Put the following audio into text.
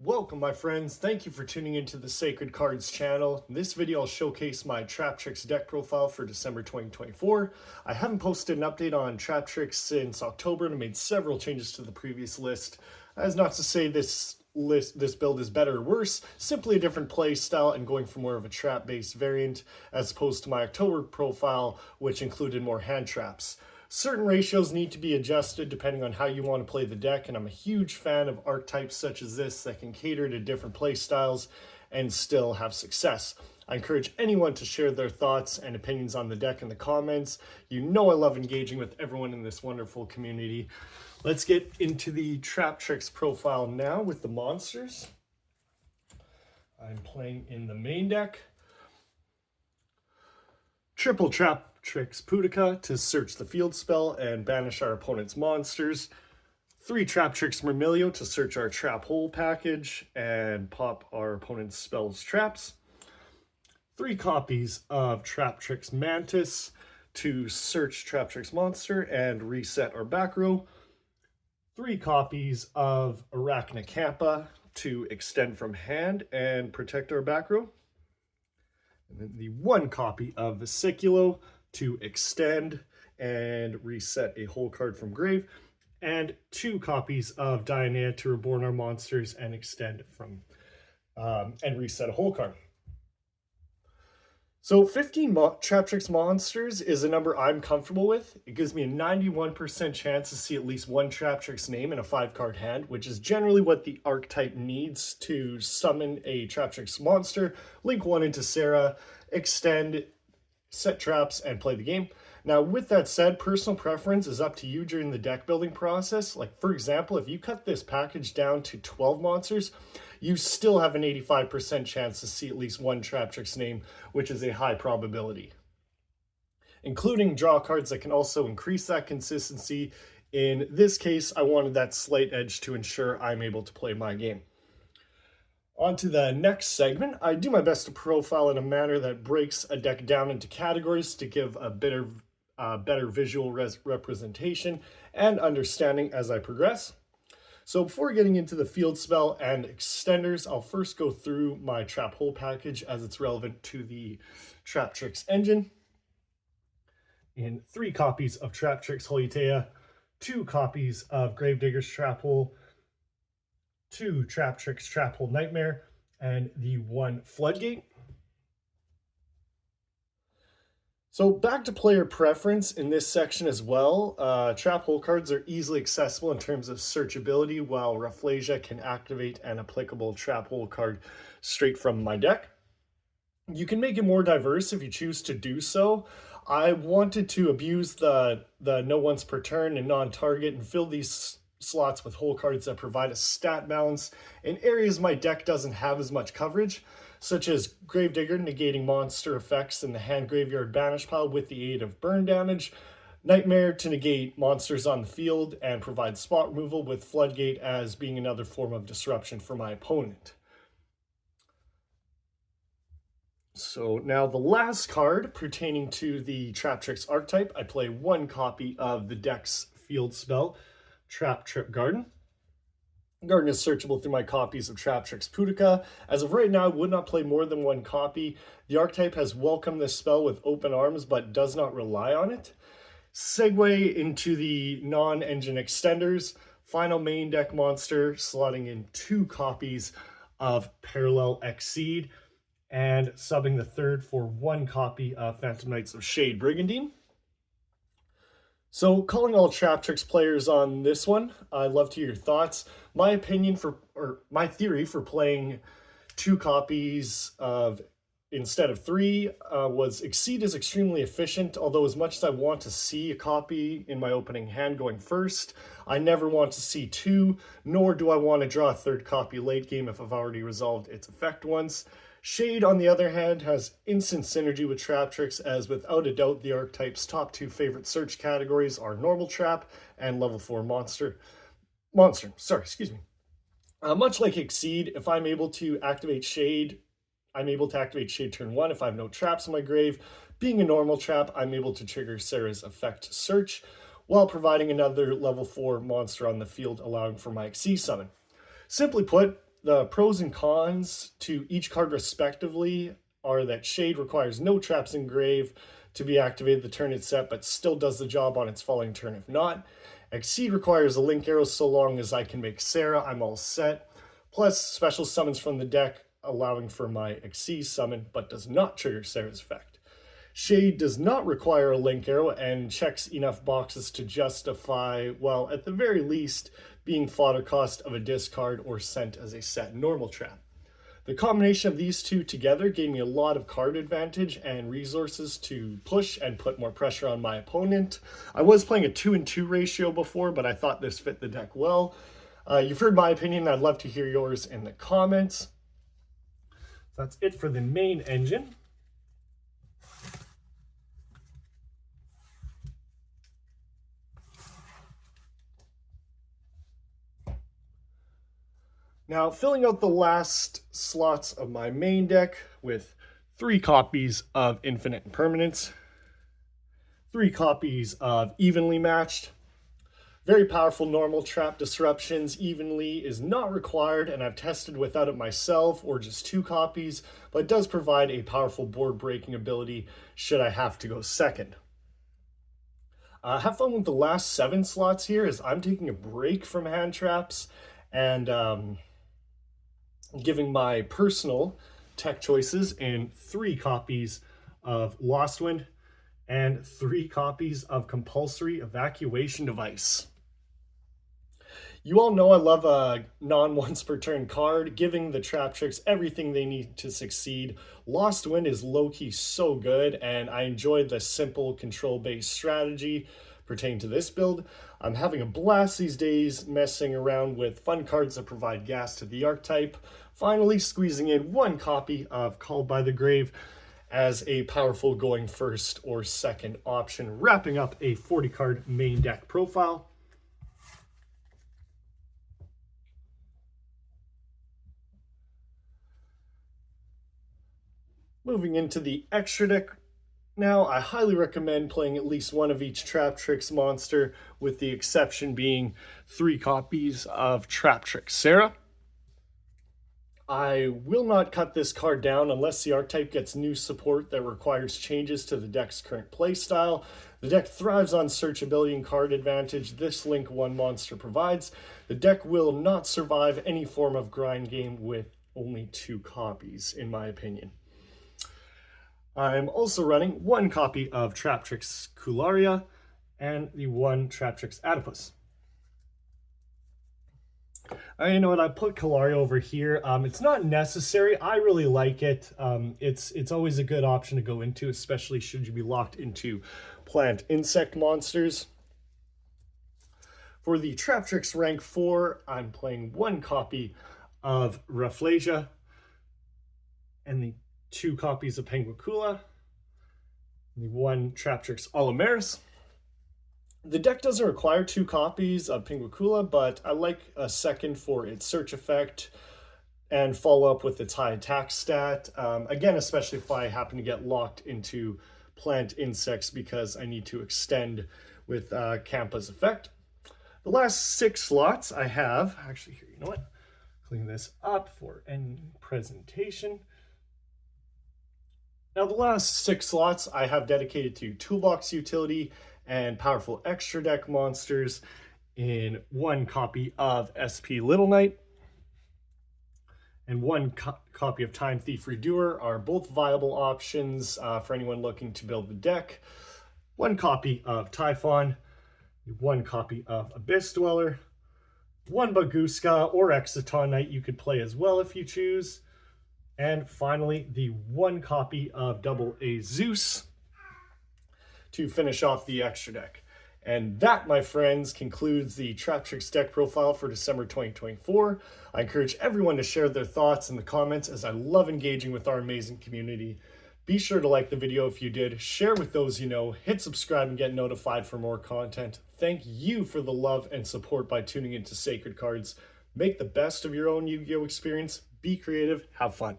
Welcome my friends, thank you for tuning into the Sacred Cards channel. In this video I'll showcase my Traptrix deck profile for December 2024. I haven't posted an update on Traptrix since October and I made several changes to the previous list. As not to say this build is better or worse, simply a different play style and going for more of a trap based variant as opposed to my October profile which included more hand traps. Certain ratios need to be adjusted depending on how you want to play the deck, and I'm a huge fan of archetypes such as this that can cater to different play styles and still have success. I encourage anyone to share their thoughts and opinions on the deck in the comments. You know I love engaging with everyone in this wonderful community. Let's get into the Traptrix profile now with the monsters. I'm playing in the main deck. Triple Traptrix Pudica to search the field spell and banish our opponent's monsters. 3 Traptrix Murmillo to search our trap hole package and pop our opponent's spells traps. 3 copies of Traptrix Mantis to search Traptrix monster and reset our back row. 3 copies of Arachnacampa to extend from hand and protect our back row. And then the 1 copy of Vesiculo to extend and reset a whole card from grave. And 2 copies of Diana to reborn our monsters and extend from and reset a whole card. So 15 Traptrix monsters is a number I'm comfortable with. It gives me a 91% chance to see at least one Traptrix name in a 5-card hand, which is generally what the archetype needs to summon a Traptrix monster, link one into Sarah, extend, set traps, and play the game. Now, with that said, personal preference is up to you during the deck building process. Like, for example, if you cut this package down to 12 monsters, you still have an 85% chance to see at least one Traptrix name, which is a high probability. Including draw cards that can also increase that consistency. In this case, I wanted that slight edge to ensure I'm able to play my game. On to the next segment. I do my best to profile in a manner that breaks a deck down into categories to give a better visual representation and understanding as I progress. So before getting into the field spell and extenders, I'll first go through my trap hole package as it's relevant to the Traptrix engine. In 3 copies of Traptrix Holitea, 2 copies of Gravedigger's Trap Hole, 2 Traptrix Trap Hole Nightmare, and the 1 Floodgate. So back to player preference in this section as well. Trap hole cards are easily accessible in terms of searchability, while Rafflesia can activate an applicable trap hole card straight from my deck. You can make it more diverse if you choose to do so. I wanted to abuse the no once per turn and non-target and fill these slots with hole cards that provide a stat balance in areas my deck doesn't have as much coverage, such as Gravedigger negating monster effects in the hand graveyard banish pile with the aid of burn damage, Nightmare to negate monsters on the field and provide spot removal, with Floodgate as being another form of disruption for my opponent. So now the last card pertaining to the Traptrix archetype, I play 1 copy of the deck's field spell, Trap Garden. Garden is searchable through my copies of Traptrix Pudica. As of right now, I would not play more than 1 copy. The archetype has welcomed this spell with open arms, but does not rely on it. Segue into the non-engine extenders. Final main deck monster, slotting in 2 copies of Parallel Exceed, and subbing the 3rd for 1 copy of Phantom Knights of Shade Brigandine. So, calling all Traptrix players on this one, I'd love to hear your thoughts. My opinion my theory for playing 2 copies of instead of 3 was Exceed is extremely efficient, although as much as I want to see a copy in my opening hand going first, I never want to see 2, nor do I want to draw a 3rd copy late game if I've already resolved its effect once. Shade, on the other hand, has instant synergy with Traptrix, as without a doubt the archetype's top 2 favorite search categories are Normal Trap and Level 4 Monster. Much like Exceed, if I'm able to activate Shade, I'm able to activate Shade turn 1 if I have no traps in my grave. Being a normal trap, I'm able to trigger Sarah's effect search, while providing another level 4 monster on the field, allowing for my Exceed summon. Simply put, The pros and cons to each card respectively are that Shade requires no traps in grave to be activated the turn it's set, but still does the job on its following turn if not. Exceed requires a link arrow so long as I can make Sarah, I'm all set. Plus special summons from the deck allowing for my Exceed summon, but does not trigger Sarah's effect. Shade does not require a link arrow and checks enough boxes to justify, well, at the very least, being fodder cost of a discard or sent as a set normal trap. The combination of these two together gave me a lot of card advantage and resources to push and put more pressure on my opponent. I was playing a 2-2 ratio before, but I thought this fit the deck well. You've heard my opinion. I'd love to hear yours in the comments. That's it for the main engine. Now, filling out the last slots of my main deck with 3 copies of Infinite Impermanence, 3 copies of Evenly Matched. Very powerful normal trap disruptions. Evenly is not required, and I've tested without it myself, or just 2 copies, but it does provide a powerful board breaking ability should I have to go second. Have fun with the last 7 slots here, as I'm taking a break from hand traps and giving my personal tech choices in 3 copies of Lost Wind and 3 copies of Compulsory Evacuation Device. You all know I love a non-once per turn card, giving the Traptrix everything they need to succeed. Lost Wind is low-key so good, and I enjoy the simple control-based strategy pertaining to this build. I'm having a blast these days messing around with fun cards that provide gas to the archetype. Finally squeezing in 1 copy of Called by the Grave as a powerful going first or second option, wrapping up a 40 card main deck profile. Moving into the extra deck now, I highly recommend playing at least one of each Traptrix monster, with the exception being 3 copies of Traptrix Sarah. I will not cut this card down unless the archetype gets new support that requires changes to the deck's current playstyle. The deck thrives on searchability and card advantage this Link 1 monster provides. The deck will not survive any form of grind game with only 2 copies, in my opinion. I'm also running 1 copy of Traptrix Cularia and the 1 Traptrix Adipus. You know what, I put Cularia over here. It's not necessary. I really like it. It's always a good option to go into, especially should you be locked into plant insect monsters. For the Traptrix rank 4, I'm playing 1 copy of Rafflesia and the 2 copies of Penguicula, the 1 Traptrix Olimaris. The deck doesn't require 2 copies of Penguicula, but I like a second for its search effect and follow up with its high attack stat. Again, especially if I happen to get locked into plant insects because I need to extend with Kampa's effect. The last 6 slots I have, actually here, you know what? Clean this up for any presentation. Now, the last 6 slots I have dedicated to Toolbox utility and powerful extra deck monsters in 1 copy of SP Little Knight and 1 copy of Time Thief Redoer are both viable options for anyone looking to build the deck. 1 copy of Typhon, 1 copy of Abyss Dweller, 1 Baguska or Exciton Knight you could play as well if you choose. And finally, the 1 copy of Double A Zeus to finish off the extra deck. And that, my friends, concludes the Traptrix deck profile for December 2024. I encourage everyone to share their thoughts in the comments, as I love engaging with our amazing community. Be sure to like the video if you did, share with those you know, hit subscribe and get notified for more content. Thank you for the love and support by tuning into Sacred Cards. Make the best of your own Yu-Gi-Oh! Experience. Be creative. Have fun.